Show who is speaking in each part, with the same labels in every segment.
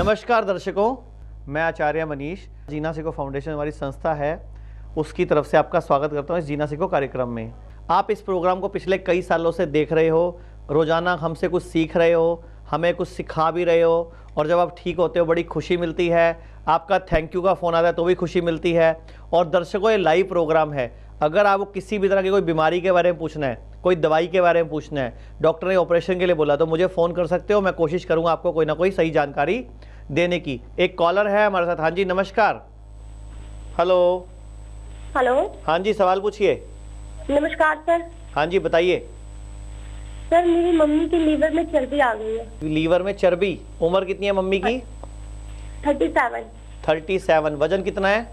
Speaker 1: नमस्कार दर्शकों, मैं आचार्य मनीष, जीना सीखो फाउंडेशन हमारी संस्था है, उसकी तरफ से आपका स्वागत करता हूँ इस जीना सीखो कार्यक्रम में। आप इस प्रोग्राम को पिछले कई सालों से देख रहे हो, रोज़ाना हमसे कुछ सीख रहे हो, हमें कुछ सिखा भी रहे हो, और जब आप ठीक होते हो बड़ी खुशी मिलती है। आपका थैंक यू का फ़ोन आता है तो भी खुशी मिलती है। और दर्शकों, ये लाइव प्रोग्राम है। अगर आपको किसी भी तरह की कोई बीमारी के बारे में पूछना है, कोई दवाई के बारे में पूछना है, डॉक्टर ने ऑपरेशन के लिए बोला, तो मुझे फ़ोन कर सकते हो। मैं कोशिश करूँगा आपको कोई ना कोई सही जानकारी देने की। एक कॉलर है हमारे साथ। हाँ जी, नमस्कार। हेलो।
Speaker 2: हेलो।
Speaker 1: हाँ जी, सवाल पूछिए।
Speaker 2: नमस्कार सर।
Speaker 1: हाँ जी, बताइए।
Speaker 2: सर, मेरी मम्मी की लीवर में चर्बी आ गई है।
Speaker 1: लीवर में चर्बी। उम्र कितनी है मम्मी की?
Speaker 2: 37।
Speaker 1: 37। वजन कितना है?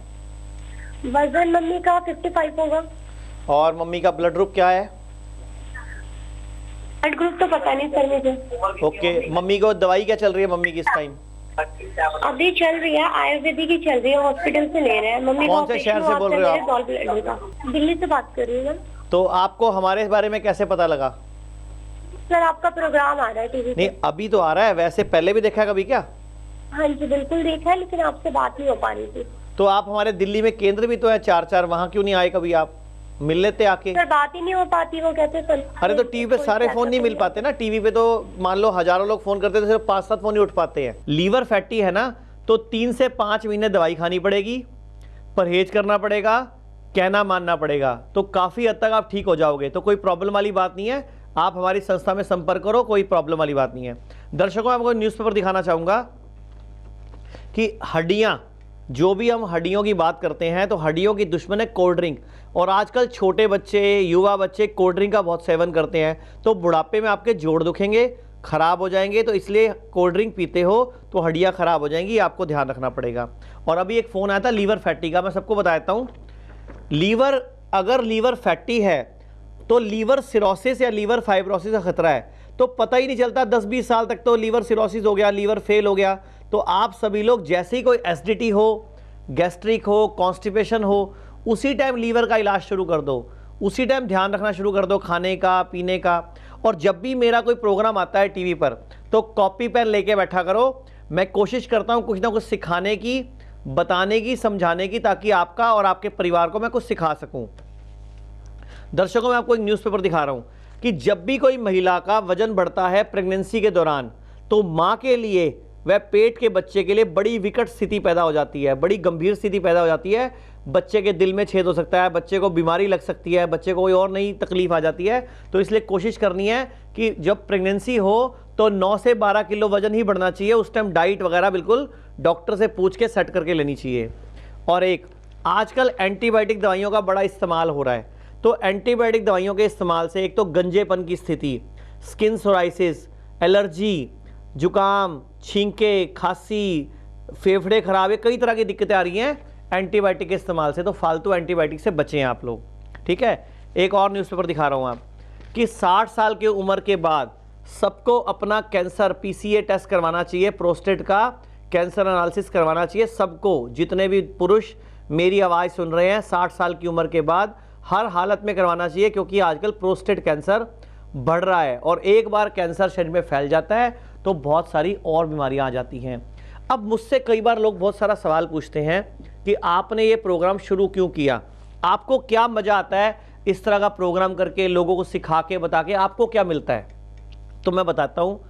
Speaker 2: वजन मम्मी का 55 होगा।
Speaker 1: और मम्मी का ब्लड ग्रुप क्या है?
Speaker 2: ब्लड ग्रुप तो पता नहीं सर मुझे।
Speaker 1: ओके, मम्मी को दवाई क्या चल रही है मम्मी की इस टाइम?
Speaker 2: अभी चल रही है, आयुर्वेदिक ही चल रही है, हॉस्पिटल से ले रहे हैं। मम्मी
Speaker 1: कौन से शहर से बोल रहे हो
Speaker 2: आप? दिल्ली से बात कर रही हूँ।
Speaker 1: तो आपको हमारे बारे में कैसे पता लगा?
Speaker 2: सर, आपका प्रोग्राम आ रहा है टीवी पे।
Speaker 1: नहीं, अभी तो आ रहा है, वैसे पहले भी देखा है कभी क्या?
Speaker 2: हाँ जी, बिल्कुल देखा है, लेकिन आपसे बात नहीं हो पा रही थी।
Speaker 1: तो आप हमारे दिल्ली में केंद्र भी तो है 4 वहाँ क्यों नहीं आए कभी? आप मिल लेते आके।
Speaker 2: सर, बात ही नहीं हो पाती, वो कहते सर।
Speaker 1: अरे तो टीवी पे सारे फोन नहीं मिल पाते ना। टीवी पे तो मान लो हजारों लोग फोन करते, तो सिर्फ 5-7 फोन ही उठ पाते हैं। लीवर फैटी है ना, तो 3 से 5 महीने दवाई खानी पड़ेगी, परहेज करना पड़ेगा, कहना मानना पड़ेगा, तो काफी हद तक आप ठीक हो जाओगे। तो कोई प्रॉब्लम वाली बात नहीं है, आप हमारी संस्था में संपर्क करो, कोई प्रॉब्लम वाली बात नहीं है। दर्शकों, मैं आपको न्यूज़पेपर दिखाना चाहूंगा कि हड्डियां, जो भी हम हड्डियों की बात करते हैं तो हड्डियों की दुश्मन है कोल्ड ड्रिंक। और आजकल छोटे बच्चे, युवा बच्चे कोल्ड ड्रिंक का बहुत सेवन करते हैं, तो बुढ़ापे में आपके जोड़ दुखेंगे, खराब हो जाएंगे। तो इसलिए कोल्ड ड्रिंक पीते हो तो हड्डियां खराब हो जाएंगी, आपको ध्यान रखना पड़ेगा। और अभी एक फ़ोन आया था लीवर फैटी का, मैं सबको बता देता हूँ। लीवर, अगर लीवर फैटी है तो लीवर सिरोसिस या लीवर फाइब्रोसिस का खतरा है, तो पता ही नहीं चलता। 10-20 साल तक तो लीवर सिरोसिस हो गया, लीवर फेल हो गया। तो आप सभी लोग जैसे ही कोई एसिडिटी हो, गैस्ट्रिक हो, कॉन्स्टिपेशन हो, उसी टाइम लीवर का इलाज शुरू कर दो, उसी टाइम ध्यान रखना शुरू कर दो खाने का, पीने का। और जब भी मेरा कोई प्रोग्राम आता है टीवी पर, तो कॉपी पेन लेके बैठा करो। मैं कोशिश करता हूँ कुछ ना कुछ सिखाने की, बताने की, समझाने की, ताकि आपका और आपके परिवार को मैं कुछ सिखा सकूँ। दर्शकों, मैं आपको एक न्यूज़पेपर दिखा रहा हूँ कि जब भी कोई महिला का वजन बढ़ता है प्रेगनेंसी के दौरान, तो माँ के लिए, वह पेट के बच्चे के लिए बड़ी विकट स्थिति पैदा हो जाती है, बड़ी गंभीर स्थिति पैदा हो जाती है। बच्चे के दिल में छेद हो सकता है, बच्चे को बीमारी लग सकती है, बच्चे को कोई और नई तकलीफ आ जाती है। तो इसलिए कोशिश करनी है कि जब प्रेगनेंसी हो तो 9 से 12 किलो वजन ही बढ़ना चाहिए। उस टाइम डाइट वगैरह बिल्कुल डॉक्टर से पूछ के सेट करके लेनी चाहिए। और एक, आजकल एंटीबायोटिक दवाइयों का बड़ा इस्तेमाल हो रहा है, तो एंटीबायोटिक दवाइयों के इस्तेमाल से एक तो गंजेपन की स्थिति, स्किन सोराइसिस, एलर्जी, जुकाम, छींके, खांसी, फेफड़े खराब, है कई तरह की दिक्कतें आ रही हैं एंटीबायोटिक के इस्तेमाल से। तो फालतू एंटीबायोटिक से बचें आप लोग, ठीक है। एक और न्यूज़पेपर दिखा रहा हूँ आप कि 60 साल की उम्र के बाद सबको अपना कैंसर पीसीए टेस्ट करवाना चाहिए, प्रोस्टेट का कैंसर एनालिसिस करवाना चाहिए सबको। जितने भी पुरुष मेरी आवाज़ सुन रहे हैं, 60 साल की उम्र के बाद हर हालत में करवाना चाहिए, क्योंकि आजकल प्रोस्टेट कैंसर बढ़ रहा है। और एक बार कैंसर शरीर में फैल जाता है तो बहुत सारी और बीमारियां आ जाती हैं। अब मुझसे कई बार लोग बहुत सारा सवाल पूछते हैं कि आपने ये प्रोग्राम शुरू क्यों किया, आपको क्या मज़ा आता है इस तरह का प्रोग्राम करके, लोगों को सिखा के, बता के आपको क्या मिलता है? तो मैं बताता हूँ।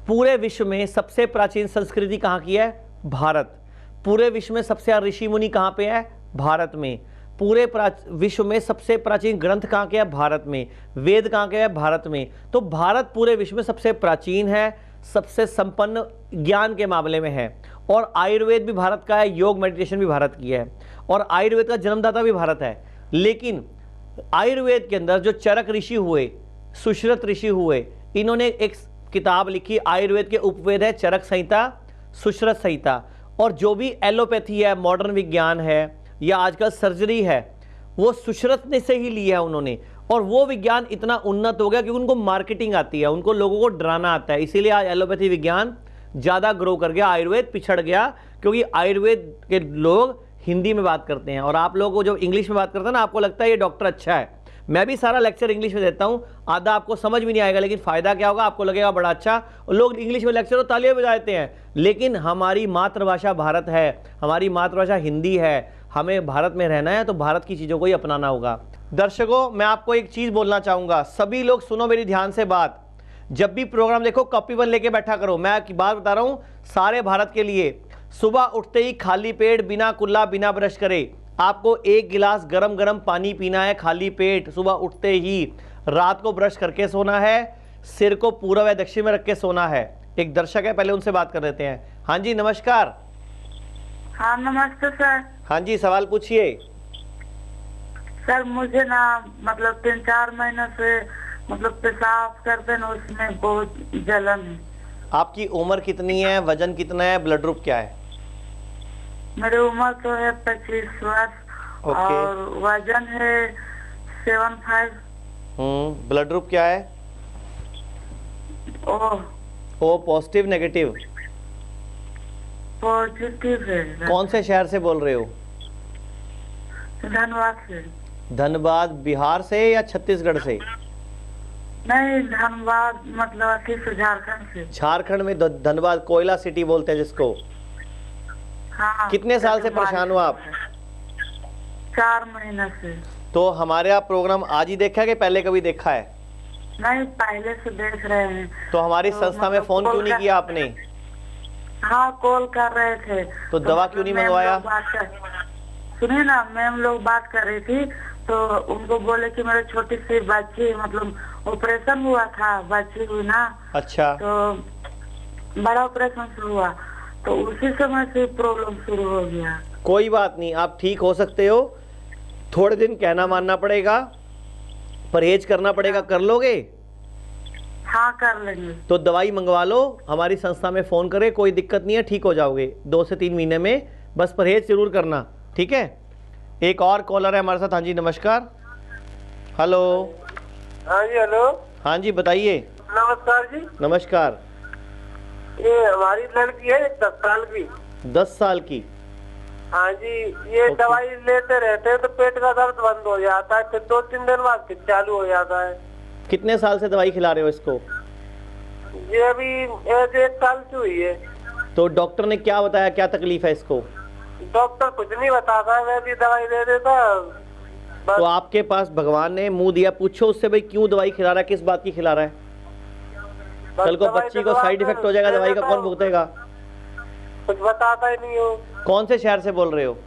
Speaker 1: पूरे विश्व में सबसे प्राचीन संस्कृति कहाँ की है? भारत। पूरे विश्व में सबसे ज़्यादा ऋषि मुनि कहाँ पे है? भारत में। पूरे विश्व में सबसे प्राचीन ग्रंथ कहाँ के हैं? भारत में। वेद कहाँ के हैं? भारत में। तो भारत पूरे विश्व में सबसे प्राचीन है, सबसे संपन्न ज्ञान के मामले में है। और आयुर्वेद भी भारत का है, योग मेडिटेशन भी भारत की है, और आयुर्वेद का जन्मदाता भी भारत है। लेकिन आयुर्वेद के अंदर जो चरक ऋषि हुए, सुश्रुत ऋषि हुए, इन्होंने एक किताब लिखी, आयुर्वेद के उपवेद है चरक संहिता, सुश्रुत संहिता। और जो भी एलोपैथी है, मॉडर्न विज्ञान है, या आजकल सर्जरी है, वो सुश्रुत ने से ही लिया है उन्होंने। और वो विज्ञान इतना उन्नत हो गया कि उनको मार्केटिंग आती है, उनको लोगों को डराना आता है। इसीलिए आज एलोपैथी विज्ञान ज़्यादा ग्रो कर गया, आयुर्वेद पिछड़ गया, क्योंकि आयुर्वेद के लोग हिंदी में बात करते हैं। और आप लोगों को जब इंग्लिश में बात करते हैं ना, आपको लगता है ये डॉक्टर अच्छा है। मैं भी सारा लेक्चर इंग्लिश में देता हूँ, आधा आपको समझ भी नहीं आएगा, लेकिन फ़ायदा क्या होगा, आपको लगेगा बड़ा अच्छा। लोग इंग्लिश में लेक्चर और तालियां बजा देते हैं, लेकिन हमारी मातृभाषा भारत है, हमारी मातृभाषा हिंदी है। हमें भारत में रहना है तो भारत की चीज़ों को ही अपनाना होगा। दर्शकों, मैं आपको एक चीज़ बोलना चाहूँगा, सभी लोग सुनो मेरी ध्यान से बात। जब भी प्रोग्राम देखो कॉपी वन लेके बैठा करो। मैं एक बात बता रहा हूँ सारे भारत के लिए, सुबह उठते ही खाली पेट, बिना कुल्ला, बिना ब्रश करे आपको 1 गिलास गरम गरम पानी पीना है, खाली पेट सुबह उठते ही। रात को ब्रश करके सोना है, सिर को पूर्व या दक्षिण में रख के सोना है। एक दर्शक है, पहले उनसे बात कर लेते हैं। हाँ जी, नमस्कार।
Speaker 3: हाँ नमस्ते सर।
Speaker 1: हाँ जी, सवाल पूछिए।
Speaker 3: सर मुझे ना मतलब 3-4 महीने से मतलब पेशाब करते ना, उसमें बहुत जलन है।
Speaker 1: आपकी उम्र कितनी है, वजन कितना है, ब्लड ग्रुप क्या है?
Speaker 3: मेरी उम्र तो है 25 वर्ष और वजन है 75।
Speaker 1: ब्लड ग्रुप क्या है? O positive negative?
Speaker 3: पॉजिटिव है।
Speaker 1: कौन से शहर से बोल रहे हो?
Speaker 3: धनबाद से।
Speaker 1: धनबाद बिहार से या छत्तीसगढ़ से?
Speaker 3: नहीं, धनबाद मतलब अथी से, झारखंड से।
Speaker 1: झारखंड में धनबाद, कोयला सिटी बोलते हैं जिसको।
Speaker 3: हाँ।
Speaker 1: कितने साल से परेशान हो आप?
Speaker 3: 4 महीने से।
Speaker 1: तो हमारे आप प्रोग्राम आज ही देखा है कि पहले कभी देखा है?
Speaker 3: नहीं, पहले से देख रहे हैं।
Speaker 1: तो हमारी संस्था में फोन क्यों नहीं किया आपने?
Speaker 3: हाँ, कॉल कर रहे थे।
Speaker 1: तो दवा क्यों नहीं मंगवाया?
Speaker 3: सुनिए ना, मैम लोग बात कर रही थी तो उनको बोले कि मेरे छोटी सी बच्ची मतलब ऑपरेशन हुआ था, बच्ची हुई ना।
Speaker 1: अच्छा।
Speaker 3: तो बड़ा ऑपरेशन से हुआ तो उसी समय से प्रॉब्लम शुरू हो गया।
Speaker 1: कोई बात नहीं, आप ठीक हो सकते हो। थोड़े दिन कहना मानना पड़ेगा, परहेज करना पड़ेगा। कर लोगे?
Speaker 3: हाँ, कर लेंगे।
Speaker 1: तो दवाई मंगवा लो, हमारी संस्था में फोन करें, कोई दिक्कत नहीं है, ठीक हो जाओगे 2 से 3 महीने में। बस परहेज जरूर करना, ठीक है? एक और कॉलर है हमारे साथ। हाँ जी, नमस्कार। हेलो।
Speaker 4: हाँ जी, हेलो।
Speaker 1: हाँ जी, बताइए।
Speaker 4: नमस्कार जी।
Speaker 1: नमस्कार।
Speaker 4: ये हमारी लड़की है 10 साल की।
Speaker 1: 10 साल की?
Speaker 4: हाँ जी, ये दवाई लेते रहते हैं तो पेट का दर्द बंद हो जाता है, फिर 2-3 दिन बाद फिर चालू हो जाता है।
Speaker 1: कितने साल से दवाई खिला रहे हो इसको?
Speaker 4: ये अभी 1 साल की हुई है।
Speaker 1: तो डॉक्टर ने क्या बताया, क्या तकलीफ है इसको?
Speaker 4: डॉक्टर कुछ नहीं बताता है, वैसी दवाई दे देता।
Speaker 1: तो आपके पास भगवान ने मुंह दिया, पूछो उससे भाई क्यों दवाई खिला रहा है, किस बात की खिला रहा है? कल को बच्ची को साइड इफेक्ट हो जाएगा, दवाई का कौन भुगतेगा?
Speaker 4: कुछ बताता ही नहीं हो।
Speaker 1: कौन से शहर से बोल रहे हो?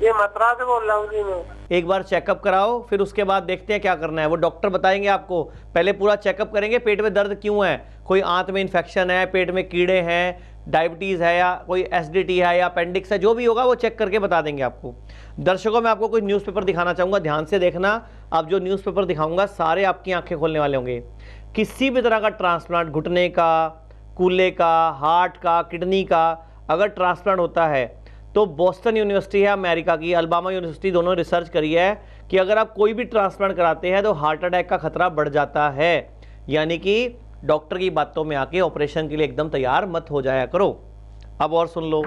Speaker 4: ये मथुरा से बोल रहा हूँ जी मैं।
Speaker 1: एक बार चेकअप कराओ, फिर उसके बाद देखते हैं क्या करना है। वो डॉक्टर बताएंगे आपको। पहले पूरा चेकअप करेंगे, पेट में दर्द क्यों है, कोई आंत में इन्फेक्शन है, पेट में कीड़े हैं, डायबिटीज़ है या कोई एसिडिटी है या अपेंडिक्स है, जो भी होगा वो चेक करके बता देंगे आपको। दर्शकों, मैं आपको कोई न्यूज़पेपर दिखाना चाहूँगा, ध्यान से देखना। अब जो न्यूज़पेपर दिखाऊंगा सारे आपकी आंखें खोलने वाले होंगे। किसी भी तरह का ट्रांसप्लांट, घुटने का, कूल्हे का, हार्ट का, किडनी का, अगर ट्रांसप्लांट होता है तो बोस्टन यूनिवर्सिटी है अमेरिका की, अल्बामा यूनिवर्सिटी, दोनों रिसर्च करी है कि अगर आप कोई भी ट्रांसप्लांट कराते हैं तो हार्ट अटैक का खतरा बढ़ जाता है। यानी कि डॉक्टर की बातों में आके ऑपरेशन के लिए एकदम तैयार मत हो जाया करो। अब और सुन लो,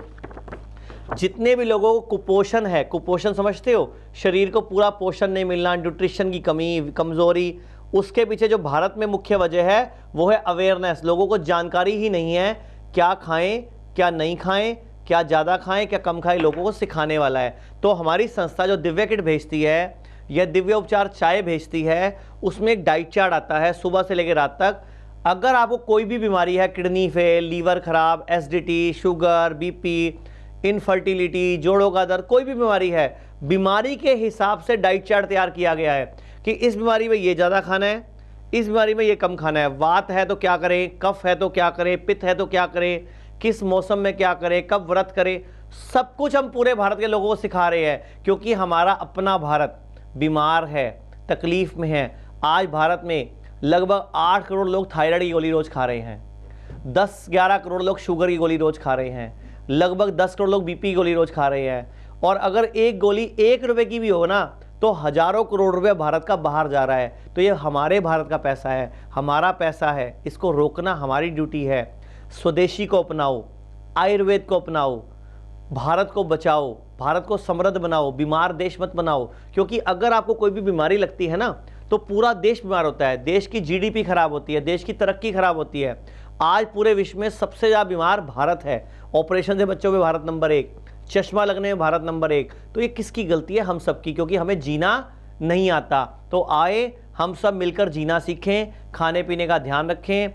Speaker 1: जितने भी लोगों को कुपोषण है, कुपोषण समझते हो, शरीर को पूरा पोषण नहीं मिलना, न्यूट्रिशन की कमी, कमजोरी, उसके पीछे जो भारत में मुख्य वजह है वो है अवेयरनेस। लोगों को जानकारी ही नहीं है क्या खाएं, क्या नहीं खाएं, क्या ज़्यादा खाएं, क्या कम खाएं, लोगों को सिखाने वाला है। तो हमारी संस्था जो दिव्य किट भेजती है या दिव्य उपचार चाय भेजती है, उसमें एक डाइट चार्ट आता है सुबह से लेकर रात तक। अगर आपको कोई भी बीमारी है, किडनी फेल, लीवर खराब, एसिडिटी, शुगर, बीपी, इनफर्टिलिटी, जोड़ों का दर्द, कोई भी बीमारी है, बीमारी के हिसाब से डाइट चार्ट तैयार किया गया है कि इस बीमारी में ये ज़्यादा खाना है, इस बीमारी में ये कम खाना है, वात है तो क्या करें, कफ है तो क्या करें, पित्त है तो क्या करें, किस मौसम में क्या करें, कब व्रत करें, सब कुछ हम पूरे भारत के लोगों को सिखा रहे हैं। क्योंकि हमारा अपना भारत बीमार है, तकलीफ में है। आज भारत में लगभग 8 करोड़ लोग थायराइड की गोली रोज खा रहे हैं, 10-11 करोड़ लोग शुगर की गोली रोज खा रहे हैं, लगभग 10 करोड़ लोग बीपी की गोली रोज खा रहे हैं। और अगर एक गोली 1 रुपए की भी हो ना तो हजारों करोड़ रुपए भारत का बाहर जा रहा है। तो ये हमारे भारत का पैसा है, हमारा पैसा है, इसको रोकना हमारी ड्यूटी है। स्वदेशी को अपनाओ, आयुर्वेद को अपनाओ, भारत को बचाओ, भारत को समृद्ध बनाओ, बीमार देश मत बनाओ। क्योंकि अगर आपको कोई भी बीमारी लगती है ना तो पूरा देश बीमार होता है, देश की जीडीपी खराब होती है, देश की तरक्की खराब होती है। आज पूरे विश्व में सबसे ज़्यादा बीमार भारत है। ऑपरेशन से बच्चों में भारत नंबर 1, चश्मा लगने में भारत नंबर 1। तो ये किसकी गलती है? हम सबकी, क्योंकि हमें जीना नहीं आता। तो आए हम सब मिलकर जीना सीखें, खाने पीने का ध्यान रखें,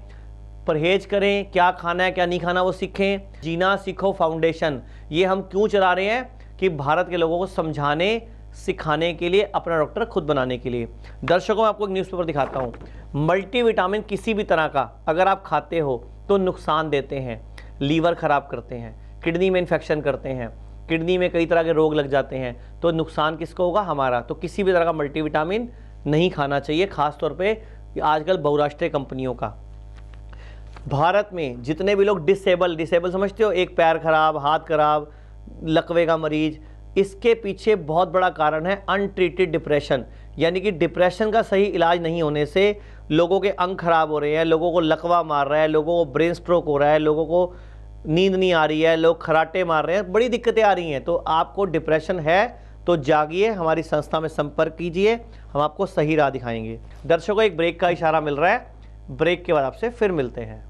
Speaker 1: परहेज करें, क्या खाना है क्या नहीं खाना वो सीखें। जीना सीखो फाउंडेशन ये हम क्यों चला रहे हैं कि भारत के लोगों को समझाने सिखाने के लिए, अपना डॉक्टर खुद बनाने के लिए। दर्शकों मैं आपको एक न्यूज़पेपर दिखाता हूँ। मल्टीविटामिन किसी भी तरह का अगर आप खाते हो तो नुकसान देते हैं, लीवर ख़राब करते हैं, किडनी में इन्फेक्शन करते हैं, किडनी में कई तरह के रोग लग जाते हैं। तो नुकसान किसको होगा? हमारा। तो किसी भी तरह का मल्टीविटामिन नहीं खाना चाहिए, खासतौर पर आजकल बहुराष्ट्रीय कंपनियों का। भारत में जितने भी लोग डिसेबल समझते हो, एक पैर खराब, हाथ खराब, लकवे का मरीज, इसके पीछे बहुत बड़ा कारण है अनट्रीटेड डिप्रेशन। यानी कि डिप्रेशन का सही इलाज नहीं होने से लोगों के अंग खराब हो रहे हैं, लोगों को लकवा मार रहा है, लोगों को ब्रेन स्ट्रोक हो रहा है, लोगों को नींद नहीं आ रही है, लोग खराटे मार रहे हैं, बड़ी दिक्कतें आ रही हैं। तो आपको डिप्रेशन है तो जागिए, हमारी संस्था में संपर्क कीजिए, हम आपको सही राह दिखाएंगे। दर्शकों एक ब्रेक का इशारा मिल रहा है, ब्रेक के बाद आपसे फिर मिलते हैं।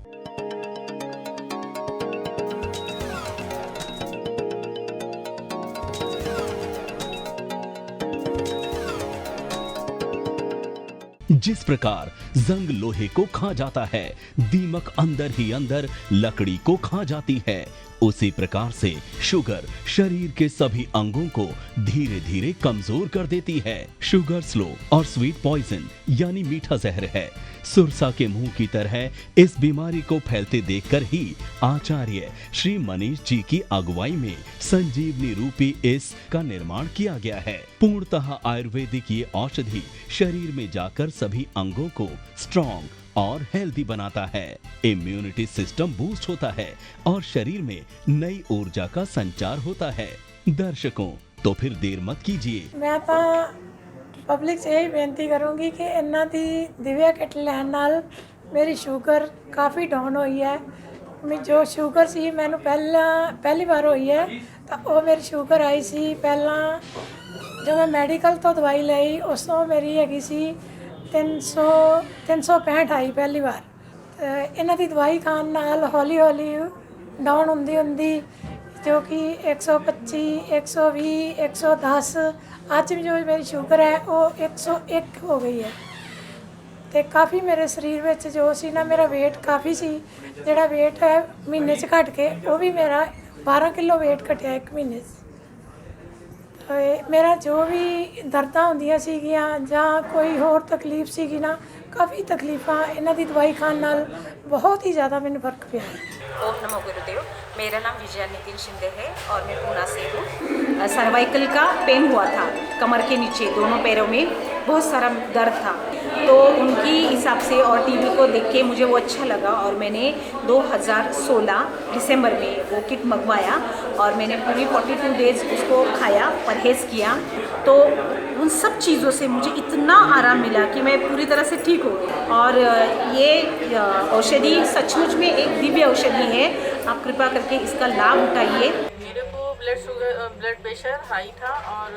Speaker 5: जिस प्रकार जंग लोहे को खा जाता है, दीमक अंदर ही अंदर लकड़ी को खा जाती है, उसी प्रकार से शुगर शरीर के सभी अंगों को धीरे धीरे कमजोर कर देती है। शुगर स्लो और स्वीट पॉइजन यानी मीठा जहर है। सुरसा के मुंह की तरह इस बीमारी को फैलते देखकर ही आचार्य श्री मनीष जी की अगुवाई में संजीवनी रूपी इस का निर्माण किया गया है। पूर्णतः आयुर्वेदिक ये औषधि शरीर में जाकर सभी अंगों को स्ट्रॉन्ग और हेल्दी बनाता है, इम्यूनिटी सिस्टम बूस्ट होता है और शरीर में नई ऊर्जा का संचार होता है। दर्शकों तो फिर देर मत कीजिए।
Speaker 6: मैं तो पब्लिक से यही बेनती करूँगी कि इन्ना दी दिव्या किट लैन नाल मेरी शुगर काफ़ी डाउन हुई है। मैं जो शुगर सी मैंने पहली बार हुई है तो वो मेरी शुगर आई सी पहला जो मैं मैडिकल तो दवाई ली उस तो मेरी हैगी सी 365 आई पहली बार। इन्हां दी दवाई खाण नाल हौली हौली डाउन हुंदी जो कि 125, 120, 110 आज भी जो मेरी शुगर है वो 101 हो गई है। तो काफ़ी मेरे शरीर में जो सी ना मेरा वेट काफ़ी सी, जिहड़ा वेट है महीने च घट के वो भी मेरा 12 किलो वेट घटिया एक महीने से। मेरा जो भी दर्दां होंदियां सीगियां जां कोई होर तकलीफ सीगी ना, काफ़ी तकलीफ़ां इन्हां दी दवाई खाण नाल बहुत ही ज़्यादा मैंने फर्क पिया है।
Speaker 7: ओम नमो गुरुदेव। मेरा नाम विजया नितिन शिंदे है और मैं पूना से हूँ। सर्वाइकल का पेन हुआ था, कमर के नीचे दोनों पैरों में बहुत सारा दर्द था, तो उनकी हिसाब से और टीवी को देख के मुझे वो अच्छा लगा और मैंने 2016 दिसंबर में वो किट मंगवाया और मैंने पूरी 42 डेज उसको खाया, परहेज़ किया। तो उन सब चीज़ों से मुझे इतना आराम मिला कि मैं पूरी तरह से ठीक हो गई। और ये औषधि सचमुच में एक दिव्य औषधि है, आप कृपा करके इसका लाभ उठाइए।
Speaker 8: मेरे को ब्लड प्रेशर हाई था और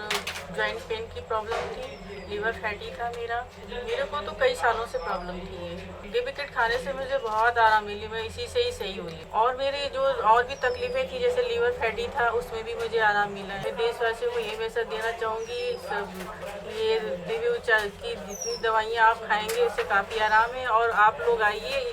Speaker 8: जॉइंट पेन की प्रॉब्लम थी, लीवर फैटी था मेरे को तो कई सालों से प्रॉब्लम थी। ये किट खाने से मुझे बहुत आराम मिली, मैं इसी से ही सही हुई। और मेरी जो और भी तकलीफें थी जैसे लीवर फैटी था उसमें भी मुझे आराम मिला है। देशवासियों को ये मैसेज देना चाहूँगी, सब ये दिव्य उपचार की जितनी दवाइयाँ आप खाएंगे उससे काफ़ी आराम है और आप लोग आइए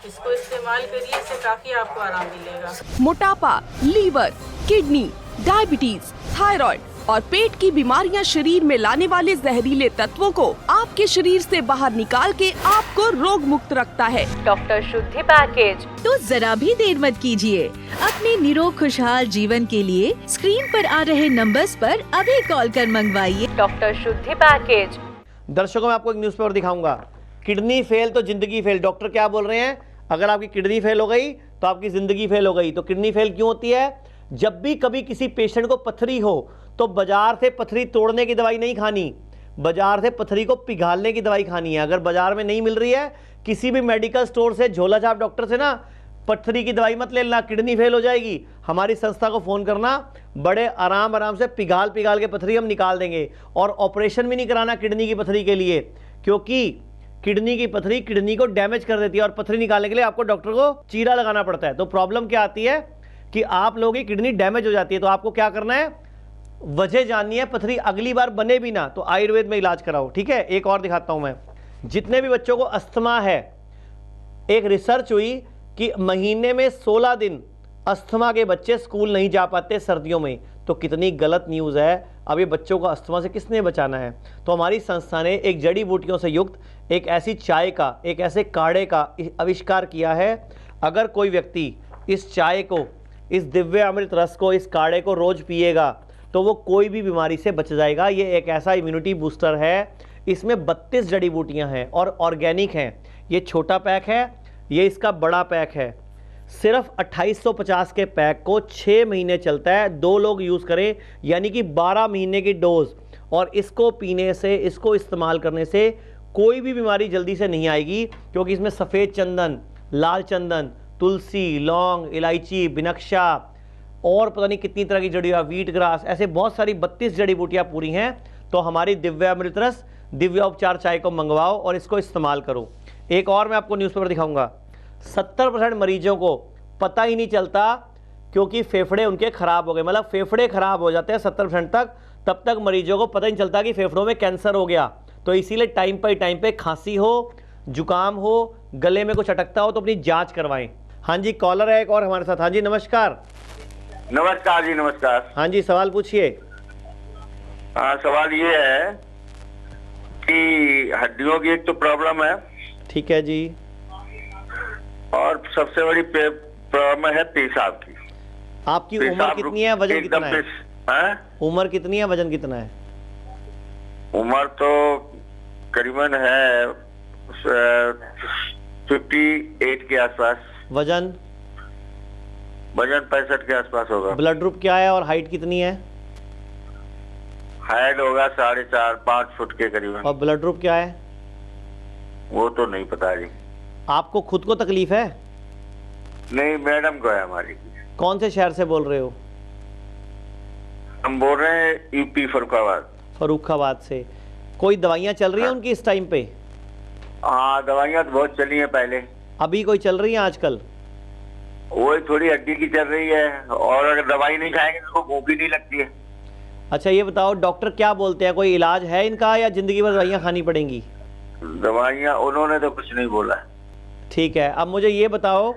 Speaker 8: इसको इस्तेमाल करिए, इससे काफ़ी आपको आराम मिलेगा।
Speaker 9: मोटापा, लीवर, किडनी, डायबिटीज, थायराइड और पेट की बीमारियां शरीर में लाने वाले जहरीले तत्वों को आपके शरीर से बाहर निकाल के आपको रोग मुक्त रखता है
Speaker 10: डॉक्टर शुद्धि पैकेज। तो जरा भी देर मत कीजिए, अपने निरोग खुशहाल जीवन के लिए स्क्रीन पर आ रहे नंबर्स पर अभी कॉल कर मंगवाइए डॉक्टर शुद्धि पैकेज।
Speaker 1: दर्शकों मैं आपको एक न्यूज़पेपर दिखाऊंगा, किडनी फेल तो जिंदगी फेल। डॉक्टर क्या बोल रहे हैं? अगर आपकी किडनी फेल हो गई तो आपकी जिंदगी फेल हो गई। तो किडनी फेल क्यों होती है? जब भी कभी किसी पेशेंट को पथरी हो तो बाजार से पथरी तोड़ने की दवाई नहीं खानी, बाजार से पथरी को पिघालने की दवाई खानी है। अगर बाजार में नहीं मिल रही है, किसी भी मेडिकल स्टोर से झोला छाप डॉक्टर से ना पत्थरी की दवाई मत लेना, किडनी फेल हो जाएगी, हमारी संस्था को फ़ोन करना, बड़े आराम से पिघाल के पत्थरी हम निकाल देंगे। और ऑपरेशन भी नहीं कराना किडनी की पत्थरी के लिए, क्योंकि किडनी की पत्थरी किडनी को डैमेज कर देती है और पत्थरी निकालने के लिए आपको डॉक्टर को चीरा लगाना पड़ता है। तो प्रॉब्लम क्या आती है कि आप लोगों की किडनी डैमेज हो जाती है। तो आपको क्या करना है, वजह जाननी है, पत्थरी अगली बार बने भी ना तो आयुर्वेद में इलाज कराओ, ठीक है। एक और दिखाता हूं मैं, जितने भी बच्चों को अस्थमा है, एक रिसर्च हुई कि महीने में 16 दिन अस्थमा के बच्चे स्कूल नहीं जा पाते सर्दियों में। तो कितनी गलत न्यूज़ है। अब ये बच्चों को अस्थमा से किसने बचाना है। तो हमारी संस्था ने एक जड़ी बूटियों से युक्त एक ऐसी चाय का, एक ऐसे काढ़े का आविष्कार किया है। अगर कोई व्यक्ति इस चाय को, इस दिव्य अमृत रस को, इस काढ़े को रोज़ पिएगा तो वो कोई भी बीमारी से बच जाएगा। ये एक ऐसा इम्यूनिटी बूस्टर है। इसमें 32 जड़ी बूटियाँ हैं और ऑर्गेनिक हैं। ये छोटा पैक है, ये इसका बड़ा पैक है। सिर्फ 2850 के पैक को 6 महीने चलता है, 2 लोग यूज़ करें, यानी कि 12 महीने की डोज। और इसको पीने से, इसको इस्तेमाल करने से कोई भी बीमारी जल्दी से नहीं आएगी, क्योंकि इसमें सफ़ेद चंदन, लाल चंदन, तुलसी, लौंग, इलायची, बिनक्शा और पता नहीं कितनी तरह की जड़ियाँ, वीट ग्रास, ऐसे बहुत सारी 32 जड़ी बूटियाँ पूरी हैं। तो हमारी दिव्य अमृत रस, दिव्य उपचार चाय को मंगवाओ और इसको इस्तेमाल करो। एक और मैं आपको न्यूज़पेपर दिखाऊंगा। 70% मरीजों को पता ही नहीं चलता, क्योंकि फेफड़े उनके ख़राब हो गए, मतलब फेफड़े ख़राब हो जाते हैं 70% तक। तब तक मरीजों को पता ही नहीं चलता कि फेफड़ों में कैंसर हो गया। तो इसीलिए टाइम पे खांसी हो, जुकाम हो, गले में कुछ अटकता हो तो अपनी जांच करवाएं। हाँ जी, कॉलर है एक और हमारे साथ। हाँ जी, नमस्कार।
Speaker 11: नमस्कार जी, नमस्कार।
Speaker 1: हाँ जी, सवाल पूछिए।
Speaker 11: हाँ, सवाल ये है कि हड्डियों की एक तो प्रॉब्लम है,
Speaker 1: ठीक है जी,
Speaker 11: और सबसे बड़ी प्रॉब्लम है पेशाब की।
Speaker 1: आपकी उम्र कितनी है, वजन कितना है? उम्र कितनी है, वजन कितना है?
Speaker 11: उम्र तो करीबन है 58 के आसपास।
Speaker 1: वजन
Speaker 11: 65 के आसपास होगा।
Speaker 1: ब्लड ग्रुप क्या है और हाइट कितनी है?
Speaker 11: हाइट होगा 4.5-5 फुट के करीबन।
Speaker 1: और ब्लड ग्रुप क्या है?
Speaker 11: वो तो नहीं पता जी।
Speaker 1: आपको खुद को तकलीफ है?
Speaker 11: नहीं, मैडम को है हमारी।
Speaker 1: कौन से शहर से बोल रहे हो?
Speaker 11: हम बोल रहे हैं यूपी फर्रुखाबाद।
Speaker 1: फर्रुखाबाद से। कोई दवाइयाँ चल रही हैं उनकी इस टाइम पे?
Speaker 11: हाँ, दवाइयाँ तो बहुत चली हैं पहले।
Speaker 1: अभी कोई चल रही है आजकल?
Speaker 11: वो थोड़ी हड्डी की चल रही है, और अगर दवाई नहीं खाएंगे तो भूख भी नहीं लगती है।
Speaker 1: अच्छा, ये बताओ डॉक्टर क्या बोलते हैं, कोई इलाज है इनका या जिंदगी भर दवाइयाँ खानी पड़ेंगी?
Speaker 11: दवाइयाँ उन्होंने तो कुछ नहीं बोला।
Speaker 1: ठीक है, अब मुझे ये बताओ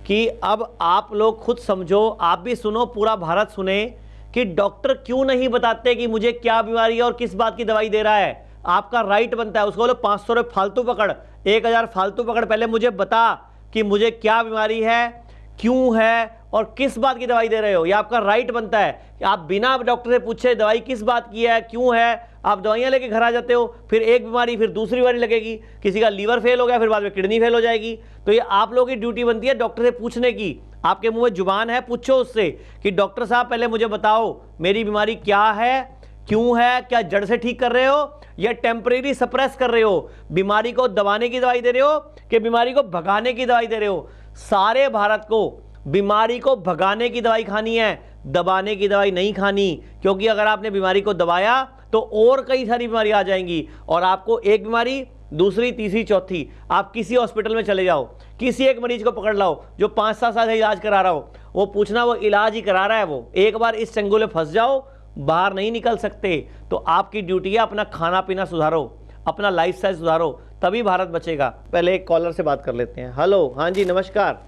Speaker 1: कि अब आप लोग खुद समझो, आप भी सुनो, पूरा भारत सुने कि डॉक्टर क्यों नहीं बताते कि मुझे क्या बीमारी है और किस बात की दवाई दे रहा है। आपका राइट बनता है। उसको बोलो 500 रुपये फालतू पकड़, 1000 फालतू पकड़, पहले मुझे बता कि मुझे क्या बीमारी है, क्यों है और किस बात की दवाई दे रहे हो। ये आपका राइट बनता है कि आप बिना डॉक्टर से पूछे दवाई किस बात की है, क्यों है, आप दवाइयाँ लेके घर आ जाते हो। फिर एक बीमारी, फिर दूसरी बीमारी लगेगी, किसी का लीवर फेल हो गया, फिर बाद में किडनी फेल हो जाएगी। तो ये आप लोगों की ड्यूटी बनती है डॉक्टर से पूछने की। आपके मुंह में जुबान है, पूछो उससे कि डॉक्टर साहब पहले मुझे बताओ मेरी बीमारी क्या है, क्यों है, क्या जड़ से ठीक कर रहे हो या टेम्परेरी सप्रेस कर रहे हो, बीमारी को दबाने की दवाई दे रहे हो कि बीमारी को भगाने की दवाई दे रहे हो। सारे भारत को बीमारी को भगाने की दवाई खानी है, दबाने की दवाई नहीं खानी, क्योंकि अगर आपने बीमारी को दबाया तो और कई सारी बीमारी आ जाएंगी और आपको एक बीमारी, दूसरी, तीसरी, चौथी। आप किसी हॉस्पिटल में चले जाओ, किसी एक मरीज को पकड़ लाओ जो 5-7 साल से इलाज करा रहा हो, वो पूछना वो इलाज ही करा रहा है, वो एक बार इस चंगुल में फंस जाओ बाहर नहीं निकल सकते। तो आपकी ड्यूटी है अपना खाना पीना सुधारो, अपना लाइफस्टाइल सुधारो, तभी भारत बचेगा। पहले एक कॉलर से बात कर लेते हैं। हेलो, हाँ जी, नमस्कार।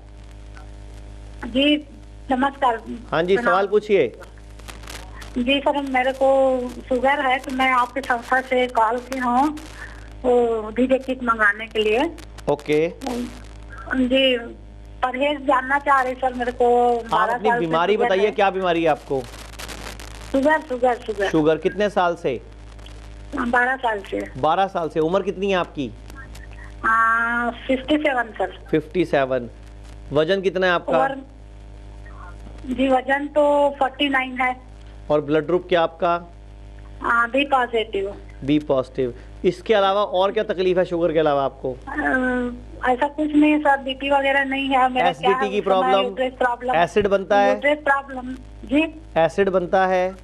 Speaker 3: जी नमस्कार।
Speaker 1: हाँ जी, सवाल पूछिए।
Speaker 3: जी सर, मेरे को शुगर है तो मैं आपकी संस्था से कॉल की हूँ वो डीजे किट मंगाने के लिए।
Speaker 1: ओके
Speaker 3: जी, परहेज जानना चाह रही सर मेरे को।
Speaker 1: आप अपनी बीमारी बताइए, क्या बीमारी है आपको?
Speaker 3: Sugar sugar sugar.
Speaker 1: शुगर कितने साल से?
Speaker 3: 12 साल से।
Speaker 1: 12 साल से। उम्र कितनी है आपकी?
Speaker 3: 57 सर।
Speaker 1: 57। वजन कितना है आपका?
Speaker 3: और जी वजन तो 49 है।
Speaker 1: और ब्लड ग्रुप क्या आपका?
Speaker 3: B positive.
Speaker 1: B positive. इसके अलावा और क्या तकलीफ है शुगर के अलावा आपको?
Speaker 3: ऐसा कुछ नहीं है सर, बीपी वगैरह नहीं है मेरा।
Speaker 1: एसिडिटी की प्रॉब्लम, एसिड बनता है?
Speaker 3: प्रॉब्लम जी।
Speaker 1: एसिड बनता है?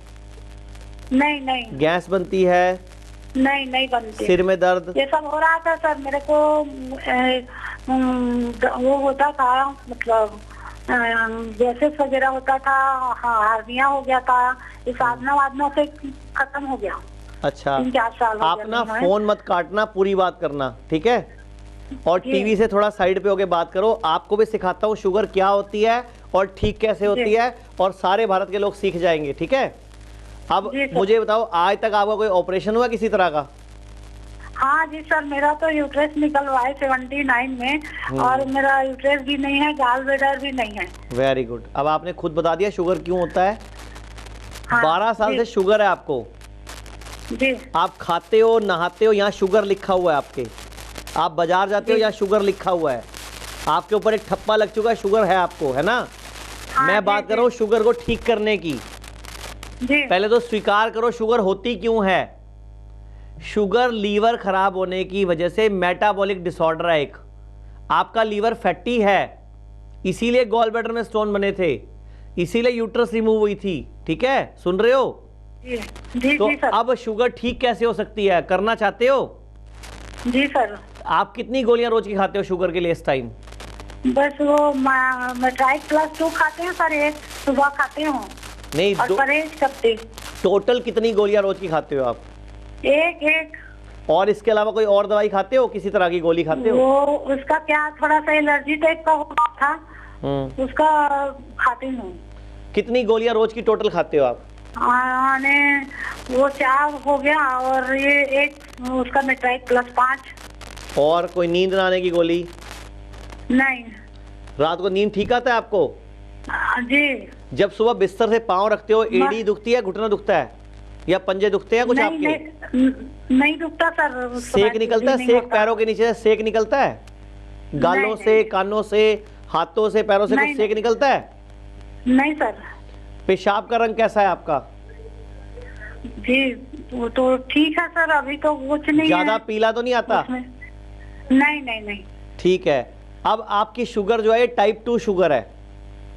Speaker 3: नहीं नहीं।
Speaker 1: गैस बनती है?
Speaker 3: नहीं नहीं बनती।
Speaker 1: सिर में दर्द?
Speaker 3: ये सब हो रहा था सर मेरे को। वो होता था मतलब गैसेस वगैरह होता था, हार्निया हो गया था, ये साधना वादना से खत्म हो गया।
Speaker 1: अच्छा,
Speaker 3: 3-4 साल हो
Speaker 1: आप
Speaker 3: गया
Speaker 1: ना
Speaker 3: नहीं है।
Speaker 1: फोन मत काटना, पूरी बात करना, ठीक है? और टीवी से थोड़ा साइड पे होके बात करो। आपको भी सिखाता हूँ शुगर क्या होती है और ठीक कैसे होती है, और सारे भारत के लोग सीख जाएंगे, ठीक है? अब मुझे बताओ, आज तक आपका कोई ऑपरेशन हुआ किसी तरह का?
Speaker 3: हाँ जी सर, मेरा तो यूट्रस निकलवा है 79 में, और मेरा यूट्रस भी नहीं है, गाल ब्लैडर भी नहीं है।
Speaker 1: Very good. अब आपने खुद बता दिया शुगर क्यों होता है।
Speaker 3: हाँ,
Speaker 1: 12 साल से शुगर है आपको
Speaker 3: जी।
Speaker 1: आप खाते हो, नहाते हो, यहाँ शुगर लिखा हुआ है आपके। आप बाजार जाते हो, यहाँ शुगर लिखा हुआ है। आपके ऊपर एक ठप्पा लग चुका है, शुगर है आपको, है ना?
Speaker 3: हाँ,
Speaker 1: मैं बात कर रहा हूँ शुगर को ठीक करने की।
Speaker 3: जी।
Speaker 1: पहले तो स्वीकार करो शुगर होती क्यों है। शुगर लीवर खराब होने की वजह से मेटाबॉलिक डिसऑर्डर है एक। आपका लीवर फैटी है, इसीलिए गॉल ब्लैडर में स्टोन बने थे, इसीलिए यूट्रस रिमूव हुई थी, ठीक है? सुन रहे हो?
Speaker 3: जी जी
Speaker 1: तो
Speaker 3: जी सर।
Speaker 1: अब शुगर ठीक कैसे हो सकती है, करना चाहते हो?
Speaker 3: जी सर।
Speaker 1: आप कितनी गोलियां रोज की खाते हो शुगर के लिए इस टाइम?
Speaker 3: बस वो मेट्राइक+2 खाते हैं सर, एक सुबह खाते हो
Speaker 1: नहीं,
Speaker 3: और परहेज करते।
Speaker 1: टोटल कितनी गोलियां रोज की खाते हो आप?
Speaker 3: एक।
Speaker 1: और इसके अलावा कोई और दवाई खाते हो, किसी तरह की गोली खाते हो?
Speaker 3: वो उसका क्या थोड़ा सा एलर्जी टाइप का हुआ था, उसका खाती हूँ।
Speaker 1: कितनी गोलियां रोज की टोटल खाते हो आप?
Speaker 3: वो 4 हो गया, और ये एक उसका मेट्राइक+5।
Speaker 1: और कोई नींद ना आने की गोली?
Speaker 3: नहीं।
Speaker 1: रात को नींद ठीक आता है आपको?
Speaker 3: जी।
Speaker 1: जब सुबह बिस्तर से पाँव रखते हो, एड़ी दुखती है, घुटना दुखता है, या पंजे दुखते हैं कुछ आपके?
Speaker 3: नहीं दुखता सर।
Speaker 1: सेक निकलता है? सेक पैरों के नीचे से सेक निकलता है? गालों से, कानों से, हाथों से, पैरों से कुछ सेक निकलता है?
Speaker 3: नहीं सर।
Speaker 1: पेशाब का रंग कैसा है आपका?
Speaker 3: जी वो तो ठीक है सर, अभी तो कुछ नहीं है।
Speaker 1: ज्यादा पीला तो नहीं आता?
Speaker 3: नहीं।
Speaker 1: ठीक है। अब आपकी शुगर जो है टाइप 2 शुगर है,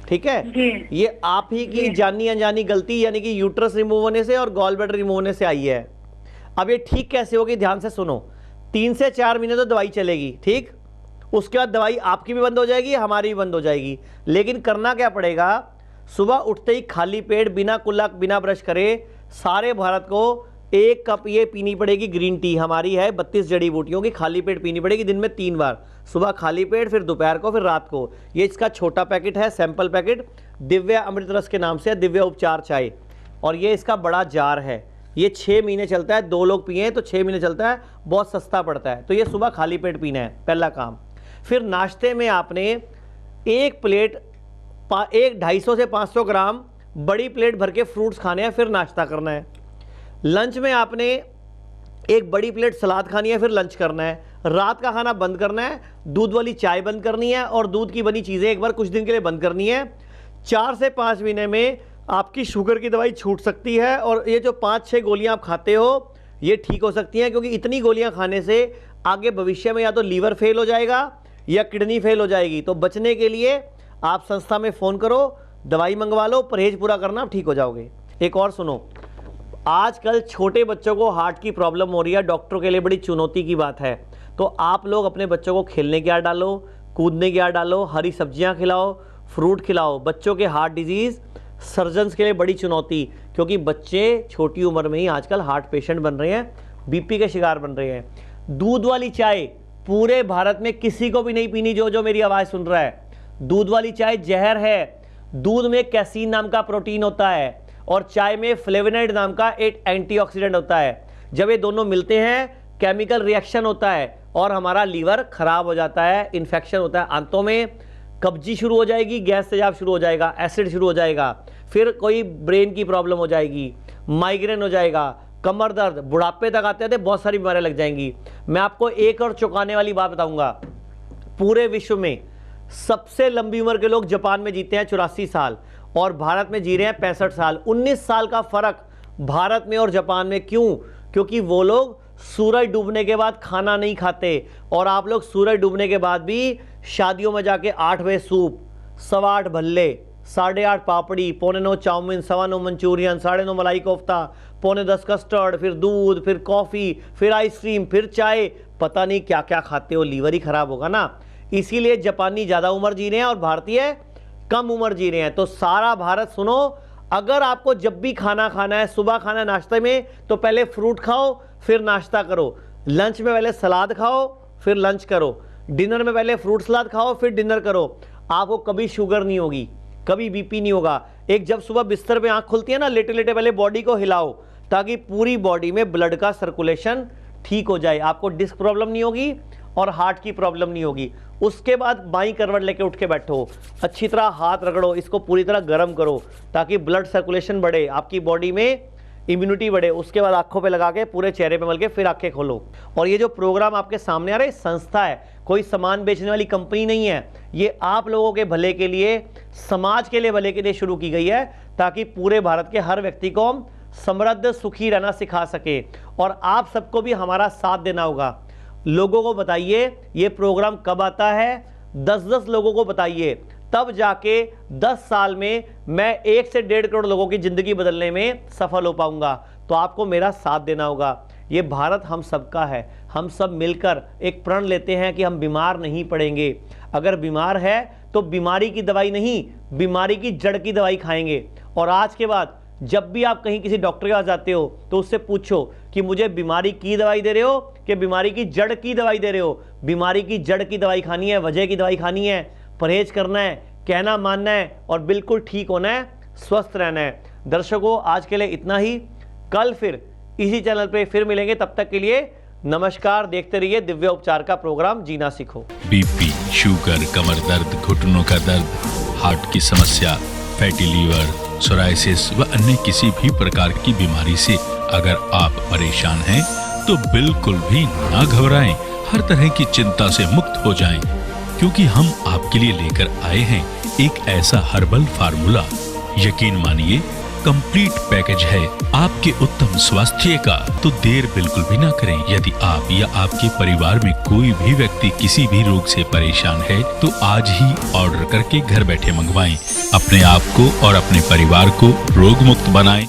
Speaker 1: ठीक है? ये आप ही की जानी अनजानी गलती, यानी कि यूट्रस रिमूव होने से और गॉल ब्लैडर रिमूव होने से आई है। अब ये ठीक कैसे होगी, ध्यान से सुनो। 3 से 4 महीने तो दवाई चलेगी, ठीक? उसके बाद दवाई आपकी भी बंद हो जाएगी, हमारी भी बंद हो जाएगी। लेकिन करना क्या पड़ेगा, सुबह उठते ही खाली पेट, बिना कुल्ला, बिना ब्रश करे, सारे भारत को 1 कप ये पीनी पड़ेगी। ग्रीन टी हमारी है 32 जड़ी बूटियों की, खाली पेट पीनी पड़ेगी दिन में 3 बार। सुबह खाली पेट, फिर दोपहर को, फिर रात को। ये इसका छोटा पैकेट है, सैंपल पैकेट, दिव्या अमृत रस के नाम से है, दिव्या उपचार चाय। और ये इसका बड़ा जार है, ये 6 महीने चलता है। 2 लोग पिए तो 6 महीने चलता है, बहुत सस्ता पड़ता है। तो ये सुबह खाली पेट पीना है, पहला काम। फिर नाश्ते में आपने एक प्लेट 250 से 500 ग्राम बड़ी प्लेट भर के फ्रूट्स खाने हैं, फिर नाश्ता करना है। लंच में आपने एक बड़ी प्लेट सलाद खानी है, फिर लंच करना है। रात का खाना बंद करना है, दूध वाली चाय बंद करनी है, और दूध की बनी चीज़ें एक बार कुछ दिन के लिए बंद करनी है। 4 से 5 महीने में आपकी शुगर की दवाई छूट सकती है, और ये जो 5-6 गोलियां आप खाते हो ये ठीक हो सकती हैं, क्योंकि इतनी गोलियां खाने से आगे भविष्य में या तो लीवर फेल हो जाएगा या किडनी फेल हो जाएगी। तो बचने के लिए आप संस्था में फ़ोन करो, दवाई मंगवा लो, परहेज पूरा करना, आप ठीक हो जाओगे। एक और सुनो, आजकल छोटे बच्चों को हार्ट की प्रॉब्लम हो रही है, डॉक्टरों के लिए बड़ी चुनौती की बात है। तो आप लोग अपने बच्चों को खेलने की आदत डालो, कूदने की आदत डालो, हरी सब्जियां खिलाओ, फ्रूट खिलाओ। बच्चों के हार्ट डिजीज़ सर्जन्स के लिए बड़ी चुनौती, क्योंकि बच्चे छोटी उम्र में ही आजकल हार्ट पेशेंट बन रहे हैं, बीपी के शिकार बन रहे हैं। दूध वाली चाय पूरे भारत में किसी को भी नहीं पीनी, जो मेरी आवाज़ सुन रहा है। दूध वाली चाय जहर है। दूध में कैसीन नाम का प्रोटीन होता है, और चाय में फ्लेवोनॉइड नाम का एक एंटीऑक्सीडेंट होता है। जब ये दोनों मिलते हैं केमिकल रिएक्शन होता है, और हमारा लीवर खराब हो जाता है, इन्फेक्शन होता है, आंतों में कब्जी शुरू हो जाएगी, गैस तेजाब शुरू हो जाएगा, एसिड शुरू हो जाएगा, फिर कोई ब्रेन की प्रॉब्लम हो जाएगी, माइग्रेन हो जाएगा, कमर दर्द, बुढ़ापे तक आते आते बहुत सारी बीमारियां लग जाएंगी। मैं आपको एक और चौंकाने वाली बात बताऊंगा, पूरे विश्व में सबसे लंबी उम्र के लोग जापान में जीते हैं 84 साल, और भारत में जी रहे हैं 65 साल। 19 साल का फर्क भारत में और जापान में। क्यों? क्योंकि वो लोग सूरज डूबने के बाद खाना नहीं खाते, और आप लोग सूरज डूबने के बाद भी शादियों में जाके 8 बजे सूप, 8:15 भल्ले, 8:30 पापड़ी, 9:45 चाउमीन, 9:15 मंचूरियन, 9:30 मलाई कोफ्ता, 9:45 कस्टर्ड, फिर दूध, फिर कॉफ़ी, फिर आइसक्रीम, फिर चाय, पता नहीं क्या क्या खाते हो, लीवर ही खराब होगा ना। इसीलिए जापानी ज़्यादा उम्र जी रहे हैं और भारतीय कम उम्र जी रहे हैं। तो सारा भारत सुनो, अगर आपको जब भी खाना खाना है, सुबह खाना है नाश्ते में, तो पहले फ्रूट खाओ फिर नाश्ता करो, लंच में पहले सलाद खाओ फिर लंच करो, डिनर में पहले फ्रूट सलाद खाओ फिर डिनर करो। आपको कभी शुगर नहीं होगी, कभी बीपी नहीं होगा। एक जब सुबह बिस्तर पे आंख खुलती है ना, लेटे लेटे पहले बॉडी को हिलाओ ताकि पूरी बॉडी में ब्लड का सर्कुलेशन ठीक हो जाए। आपको डिस्क प्रॉब्लम नहीं होगी और हार्ट की प्रॉब्लम नहीं होगी। उसके बाद बाईं करवट लेके उठ के बैठो, अच्छी तरह हाथ रगड़ो, इसको पूरी तरह गर्म करो ताकि ब्लड सर्कुलेशन बढ़े, आपकी बॉडी में इम्यूनिटी बढ़े। उसके बाद आंखों पे लगा के पूरे चेहरे पे मल के फिर आंखें खोलो। और ये जो प्रोग्राम आपके सामने आ रहा है, संस्था है, कोई सामान बेचने वाली कंपनी नहीं है। ये आप लोगों के भले के लिए, समाज के लिए भले के लिए शुरू की गई है, ताकि पूरे भारत के हर व्यक्ति को हम समृद्ध सुखी रहना सिखा सके। और आप सबको भी हमारा साथ देना होगा। लोगों को बताइए ये प्रोग्राम कब आता है, 10-10 लोगों को बताइए, तब जाके 10 साल में मैं 1 से 1.5 करोड़ लोगों की ज़िंदगी बदलने में सफल हो पाऊंगा। तो आपको मेरा साथ देना होगा। ये भारत हम सबका है, हम सब मिलकर एक प्रण लेते हैं कि हम बीमार नहीं पड़ेंगे। अगर बीमार है तो बीमारी की दवाई नहीं, बीमारी की जड़ की दवाई खाएंगे। और आज के बाद जब भी आप कहीं किसी डॉक्टर के पास जाते हो तो उससे पूछो कि मुझे बीमारी की दवाई दे रहे हो कि बीमारी की जड़ की दवाई दे रहे हो। बीमारी की जड़ की दवाई खानी है, वजह की दवाई खानी है, परहेज करना है, कहना मानना है और बिल्कुल ठीक होना है, स्वस्थ रहना है। दर्शकों, आज के लिए इतना ही। कल फिर इसी चैनल पे फिर मिलेंगे। तब तक के लिए नमस्कार। देखते रहिए दिव्य उपचार का प्रोग्राम जीना सीखो।
Speaker 12: बीपी, शुगर, कमर दर्द, घुटनों का दर्द, हार्ट की समस्या, फैटी लीवर, सोराइसिस व अन्य किसी भी प्रकार की बीमारी से अगर आप परेशान हैं तो बिल्कुल भी ना घबराएं। हर तरह की चिंता से मुक्त हो जाएं, क्योंकि हम आपके लिए लेकर आए हैं एक ऐसा हर्बल फार्मूला। यकीन मानिए, कंप्लीट पैकेज है आपके उत्तम स्वास्थ्य का। तो देर बिल्कुल भी ना करें। यदि आप या आपके परिवार में कोई भी व्यक्ति किसी भी रोग से परेशान है तो आज ही ऑर्डर करके घर बैठे मंगवाएं। अपने आप को और अपने परिवार को रोग मुक्त बनाएं।